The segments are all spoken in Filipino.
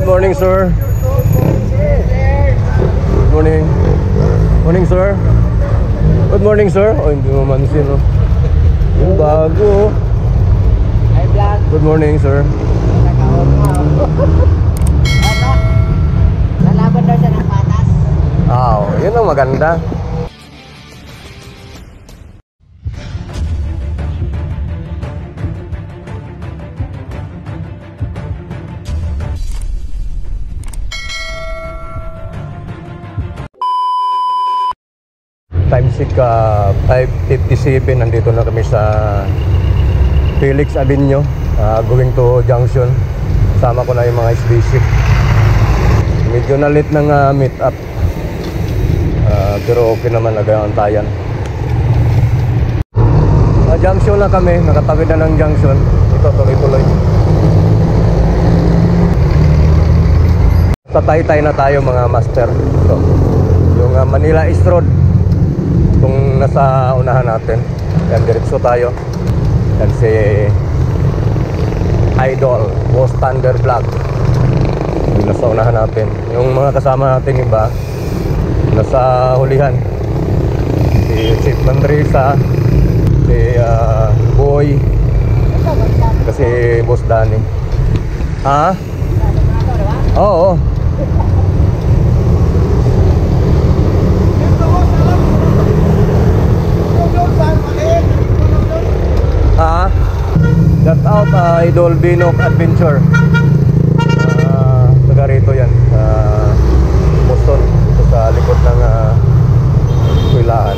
Good morning, sir. Good morning. Morning, sir. Good morning, sir. Oh, hindi mo mansin, no? Yung bago. Hi, vlog. Good morning, sir. Lalaban daw siya ng patas. Yun ang maganda. Time check 5:57. Nandito na kami sa Felix Avenue, going to Junction. Kasama ko na yung mga SBC. Medyo na late ng meet up, pero okay naman, nag-aantayan. Junction na kami, nakatawid na ng Junction. Ito, tuloy-tuloy. Sa Taytay na tayo, mga master. Ito, yung Manila East Road, itong nasa unahan natin. Yan, diretso tayo. Yan si Idol Boss Thunder Vlog, yung nasa unahan natin. Yung mga kasama natin iba nasa hulihan, si Chief Mandrisa, si Boy, kasi Boss Danny. Oo. Shout out Idol Binok Adventure. Taga rito yan, Boston, ito sa likod ng Kwilaan.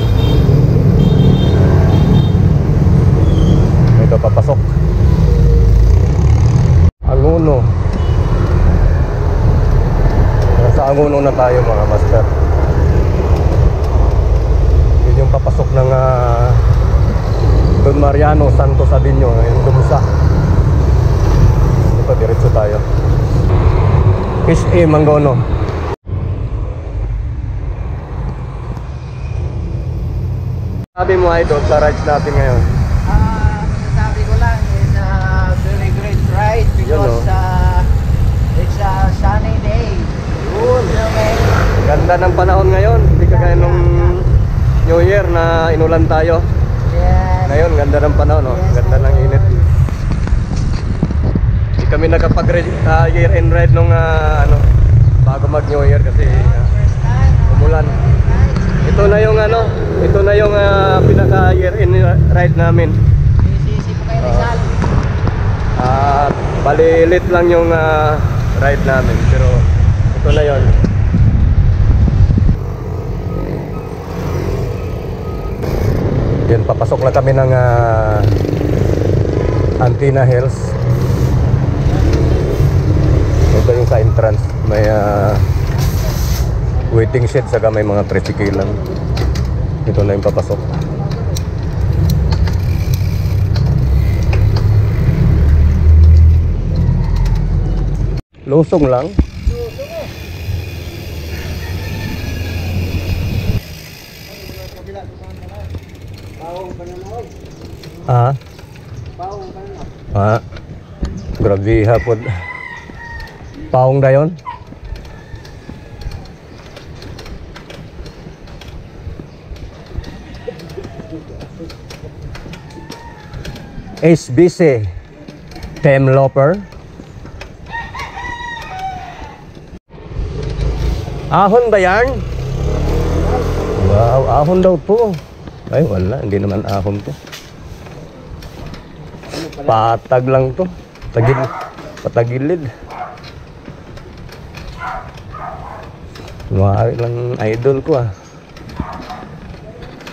Ito, papasok Anguno. Nasa Anguno na tayo, mga master. Yun yung papasok ng Don Mariano Santos Avenue, yung Dumsa. Ito, diretso tayo. SA Mangono. Sabi mo, Idol, sa rides natin ngayon? Sabi ko lang, it's a very great ride because it's a sunny day. Okay. Ganda ng panahon ngayon, hindi kagaya nung New Year na inulan tayo. Yes. Ngayon, ganda ng panahon, no? Ganda ng init. Hindi kami nakapag-year-end ride nung bago mag-New Year kasi umulan. Ito na yung ito na yung pinaka-year-end ride namin. Sisi po kayo Rizal. Balilit lang yung ride namin, pero ito na yon. Yan, papasok na kami ng Antina Hills. Ito yung sa entrance. May waiting shed, saka may mga tricyclean. Ito na yung papasok. Lusong lang. Grabe hapon. Paong dayon. SBC Temloper. Ahon ba yan? Wow, ahon daw to. Ay, wala, hindi naman ahon to. Patag lang to. Patagilid. Kunwari lang idol ko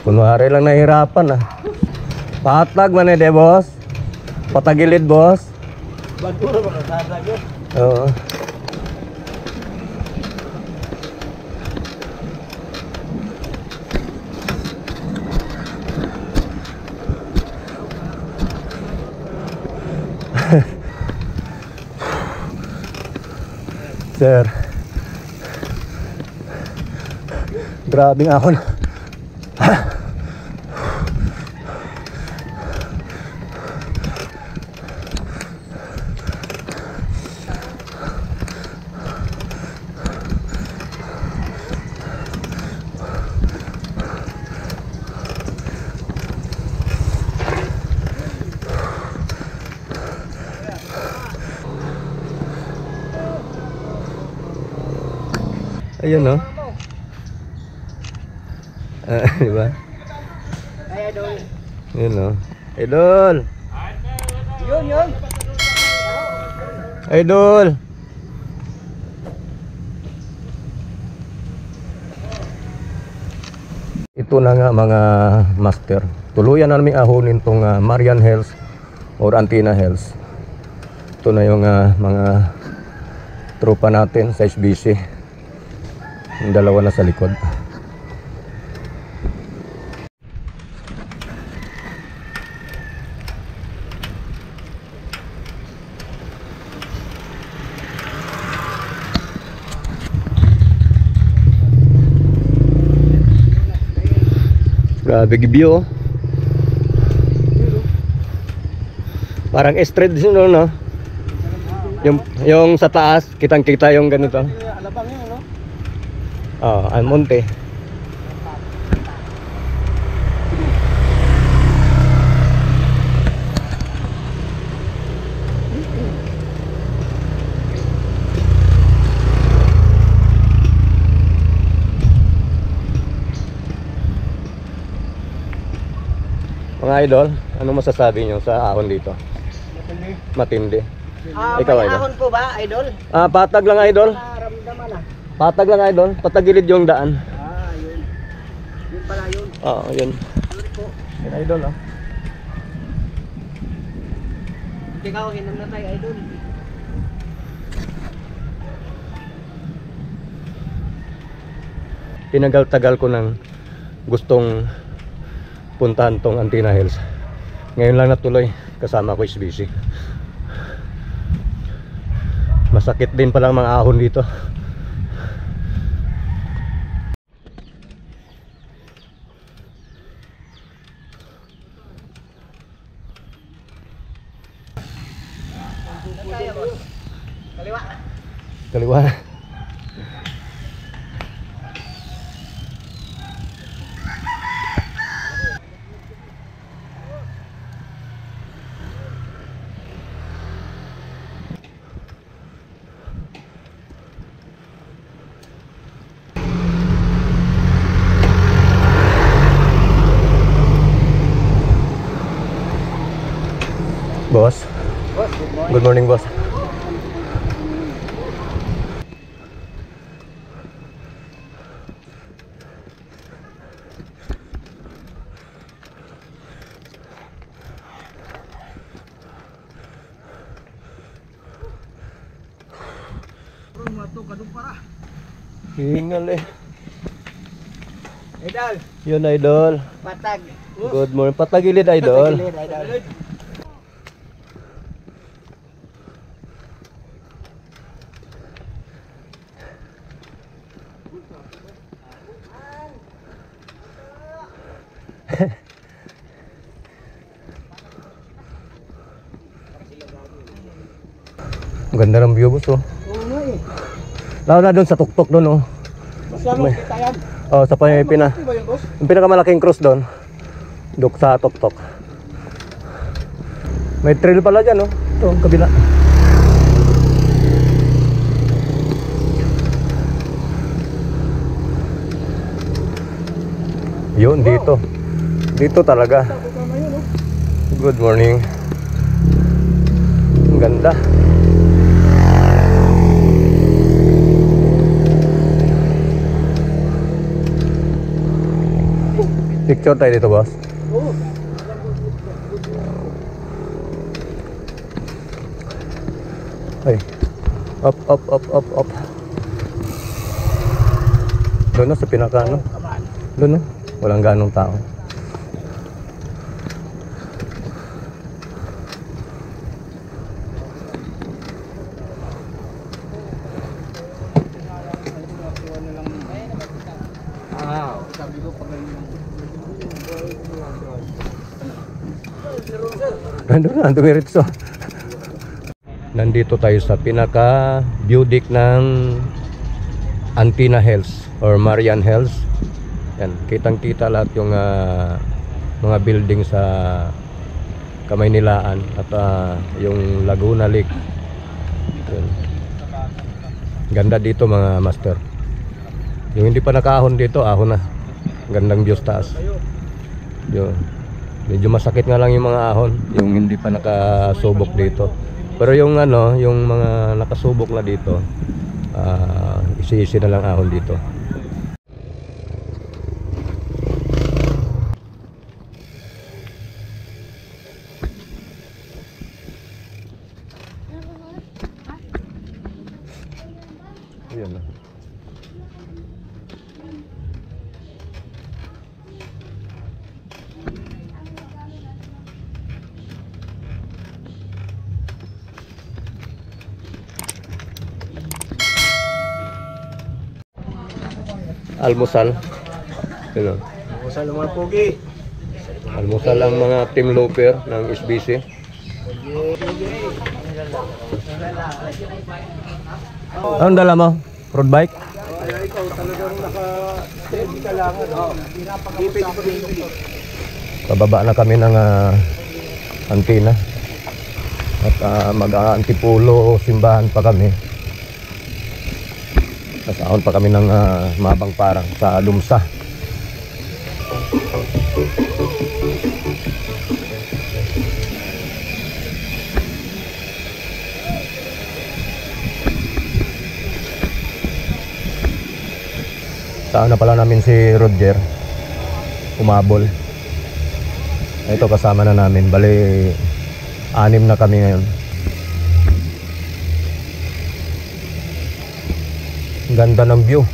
Kunwari lang nahirapan Patag man de, boss. Patagilid, boss. Baguro ba natagag yun? Oo. Sir, grabing ahon. Ayun no. Di ba? Ay, idol. Ayun no. Idol. Yun. Idol. Ito na nga mga master. Tuluyan na namin ahonin tong Marian Hills or Antina Hills. Ito na yung mga tropa natin sa SBC. Yung dalawa na sa likod. Grabe view oh. Parang estrade din no. Yung sa taas, kitang-kita yung ganito. Alabang yun, no? Oh, ang monte. Mga idol, ano masasabi nyo sa ahon dito? Matindi. Ikaw, may idol? ahon po ba, idol? Patag lang idol. Naramdaman ah. Patag lang idol. Patagilid yung daan. Yun. Yun pala yun. Oo, yun. Sorry po. Yun idol ah. Ikaw, hinam na tayo, idol. Tinagal-tagal ko ng gustong puntahan tong Antina Hills. Ngayon lang natuloy kasama ko SBC. Masakit din palang mga ahon dito. Kaliwa. Kaliwa. Boss. Boss, good morning. Good morning, boss. Hingal eh. Idol, Yun idol. patag. Good morning. Patagilid idol. Tagilid, idol. Ang ganda ng view, boss oh. Oo nga eh. Lalo na doon sa tuktok doon oh. Mas lalo May- kita yan. Oh, sa Pina. Ano ba yun, boss? Yung pinakamalaking cross doon. Duk sa tuktok. May trail pala dyan oh. Ito, ang kabila. Yun, dito. Dito talaga. Tama yun, oh. Good morning. Ang ganda. Picture tayo dito, boss. Oo. Ay. Up, up, up, up, up. Doon na sa pinaka ano. Doon na. Walang ganong tao. Sabi ko pag Nandun na, dumiritso. Nandito tayo sa pinaka view deck ng Antina Hills or Marian Hills. Yan, kitang-kita lahat yung mga building sa Kamaynilaan at yung Laguna Lake. Yan. Ganda dito mga master. Yung hindi pa nakahon dito, ahon na. Gandang views taas. Yun. Medyo masakit nga lang yung mga ahon, yung hindi pa nakasubok dito. Pero yung ano, yung mga nakasubok na dito, isi-isi na lang ahon dito. Ayan na. Almusal. Yun. Almusal ng mga pogi. Almusal ang mga team looper ng SBC. Anong dala mo? Road bike? Ikaw talagang naka-steady ka lang. Pababa na kami ng antina. At mag-antipulo simbahan pa kami. Kasahon pa kami ng Mabang Parang sa Lumsa. Saan na pala namin si Roger umabol. Ito kasama na namin. Bali 6 na kami ngayon. Ganda ng view.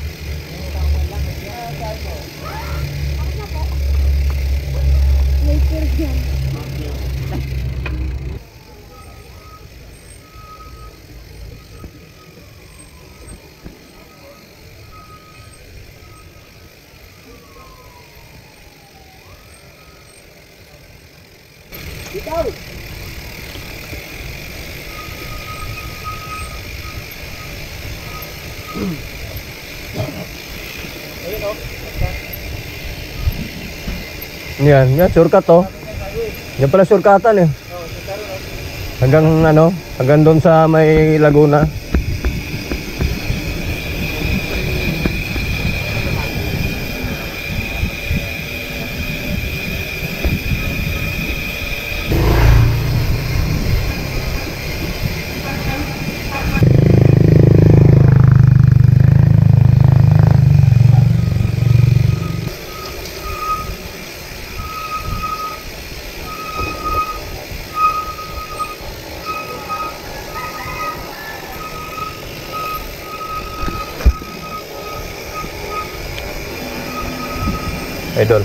Yan, shortcut to. Yan pala shortcutan eh. Hanggang ano, hanggang doon sa may Laguna. Idol.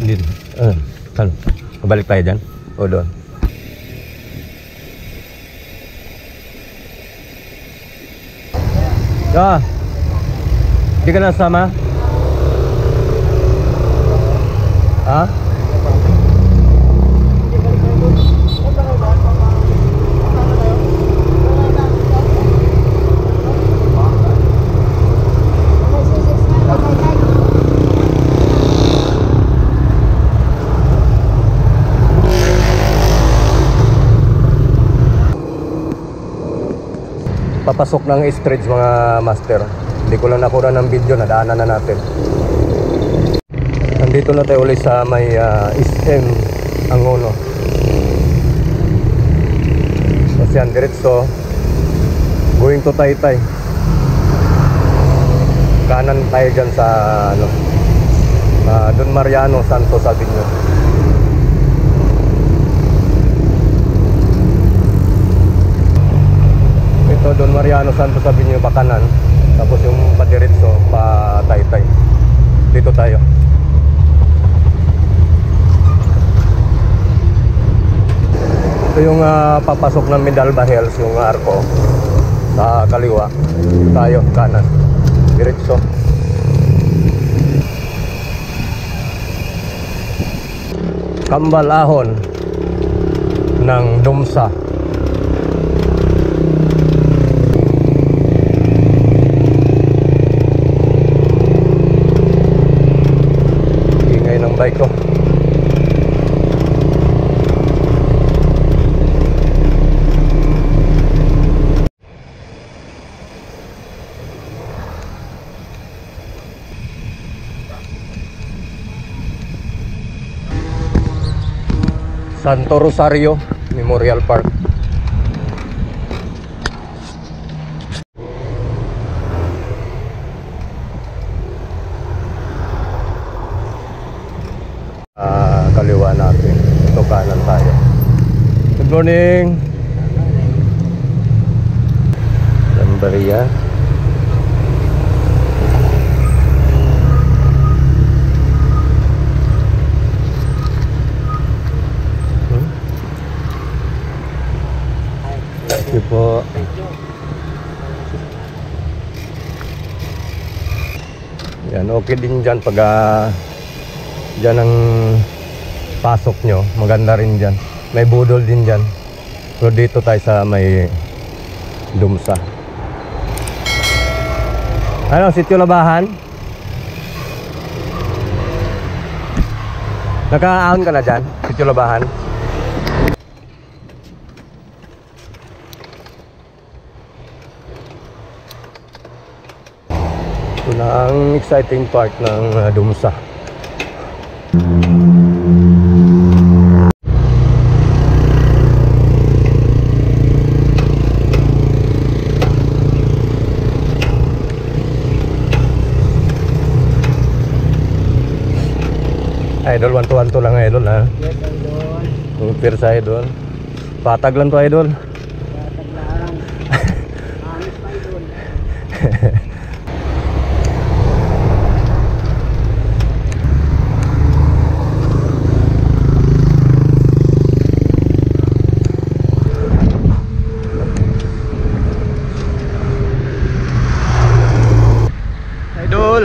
Hindi. Saan? Balik tayo dyan? O doon? Hindi ka nasama? Ha? Papasok ng stretch mga master. Hindi ko lang nakuha ng video, nadaanan na natin. Nandito na tayo ulit sa may SM Angono. Kasi yan, diretso going to Taytay. Kanan tayo dyan sa ano, Don Mariano Santos Avenue. Ito Don Mariano Santos Avenue pa kanan. Tapos yung padiretso pa Taytay. Dito tayo. Ito yung papasok ng Medalba Hills, yung arko sa kaliwa. Tayo kanan. Diretso. Kambalahon ng Dumsa. bike ko. Santo Rosario Memorial Park. Kaliwa natin. Ito kanan tayo. Good morning. Lambaria. Thank you po. Yan, okay din dyan pag dyan ang pasok nyo, maganda rin dyan. May budol din dyan. Pero dito tayo sa may Dumsa. Ano, Sitio Labahan? Nakaahon ka na dyan, Sitio Labahan? Ito na ang exciting part ng Dumsa. Idol, 1-2 lang idol ha. Yes, idol. Kumpir sa idol. Patag lang to idol. Patag lang. Anis pa idol. Idol.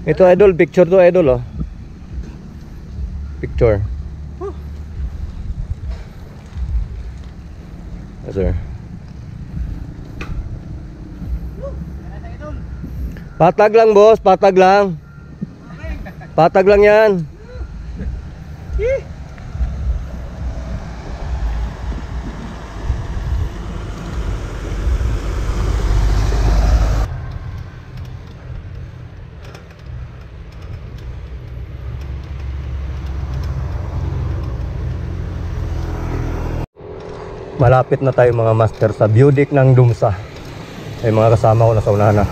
Ito idol, picture to idol oh. Picture. Yes sir. Patag lang boss, patag lang. Patag lang yan. Malapit na tayo mga master sa view deck ng Dumsa. Ay mga kasama ko na sa unahan na.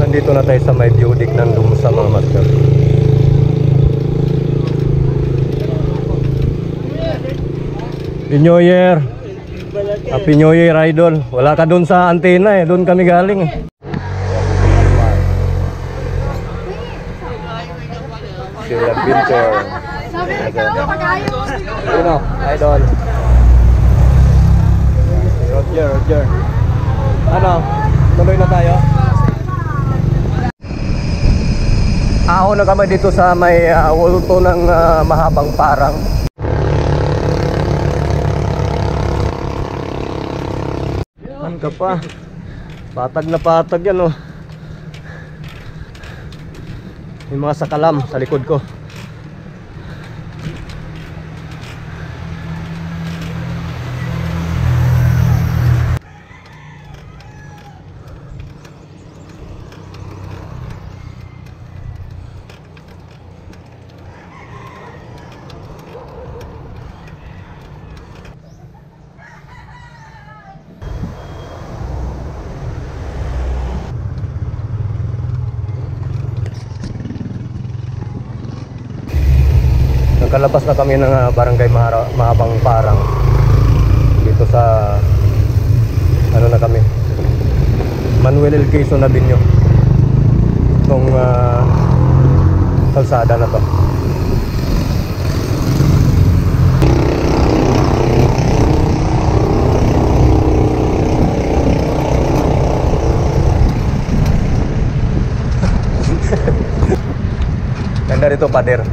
Nandito na tayo sa may view deck ng Dumsa mga master. Happy New Year. Happy New Year idol. Wala ka doon sa antena eh. Doon kami galing eh. Sila Pinter. Sino? Idol. Roger. Ano? Tuloy na tayo? Ako na kami dito sa may ulto ng mahabang parang. Ka pa. Patag na patag yan oh. May mga sakalam sa likod ko. Nagkalabas na kami ng barangay Mahabang Parang. dito sa ano na kami, Manuel L. Quezon Avenue, itong kalsada na to. Ganda dito, pader.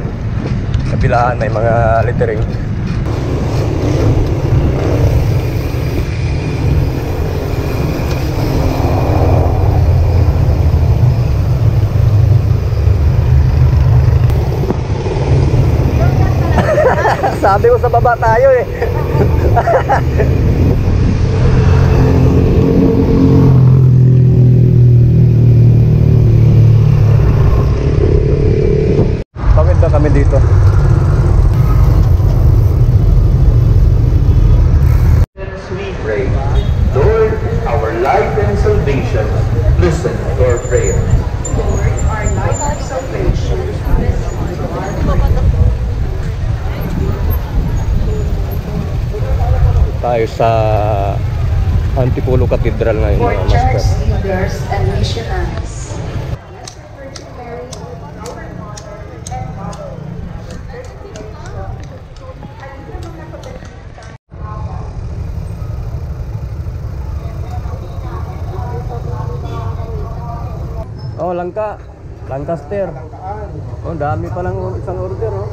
Kabilaan may mga lettering. Sabi ko sa baba tayo eh. Pawid na kami dito. We pray, Lord, our life and salvation, listen to our prayer. Lord, our life and salvation, listen to our prayer. Tayo sa Antipolo Cathedral ngayon, For mga church master. leaders and missionaries. Oh, langka. Lancaster. Oh, dami pa lang isang order, oh.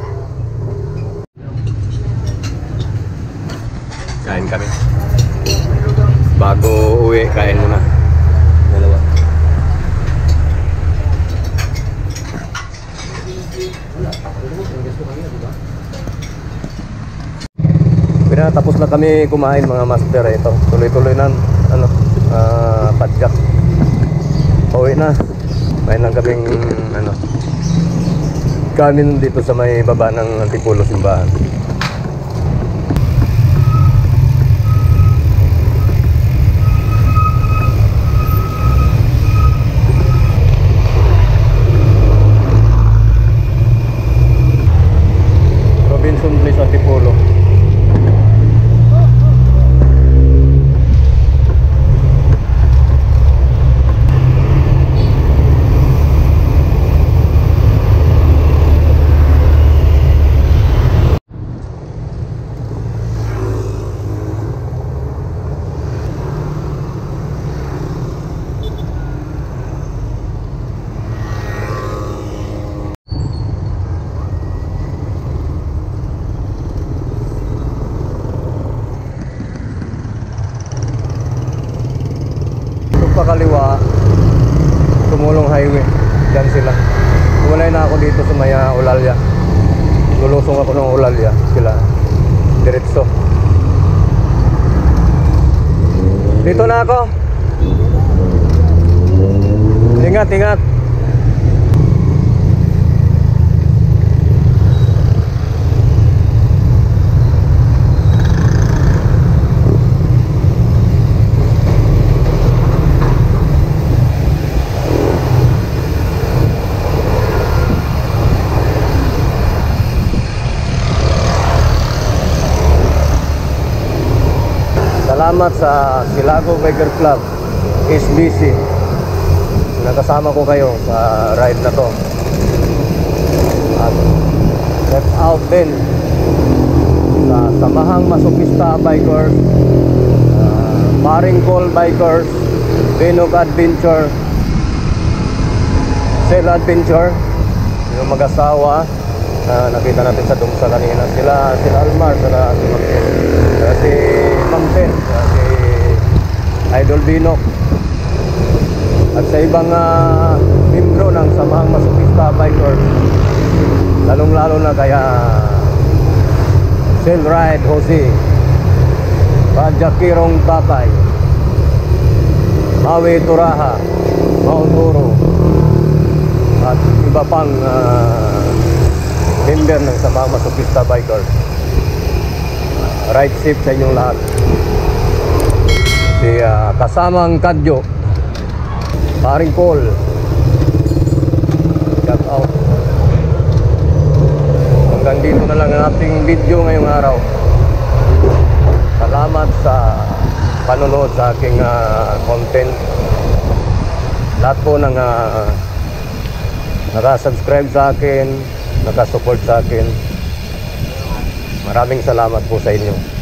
Kain kami. Bago uwi, kain muna. Dalawa. Pinatapos na kami kumain, mga master. Ito, tuloy-tuloy na ano, padjak. Uwi na. May lang kaming ano, kanin dito sa may baba ng Antipolo simbahan. Robinson Place, Antipolo. Kaliwa, tumulong highway. Diyan sila. Walay na ako dito sa Maya Ulalya. Lulusong ako ng Ulalya. Sila diretso. Dito na ako. Ingat, ingat. Salamat sa Silago Biker Club, SBC. Nakasama ko kayo sa ride na to. At let out din sa Samahang Masokista Bikers, Paring Bikers, Binog Adventure, Sail Adventure, yung mag-asawa na nakita natin sa Dumsa kanina. Sila Almar, si Mamten, si Idol Binok, at sa ibang membro ng Samahang Masokista Bikers, lalong-lalo na kaya Sail Ride Jose, Pajakirong Tatay, Maui Turaha, Mount Oro, at iba pang member ng Samahang Masokista Bikers. Ride safe sa inyong lahat. Si kasamang Kadyo, Paring Paul, shout out. Hanggang dito na lang ang ating video ngayong araw. Salamat. salamat sa panonood sa aking content. Lahat po ng nakasubscribe sa akin, nakasupport sa akin, maraming salamat po sa inyo.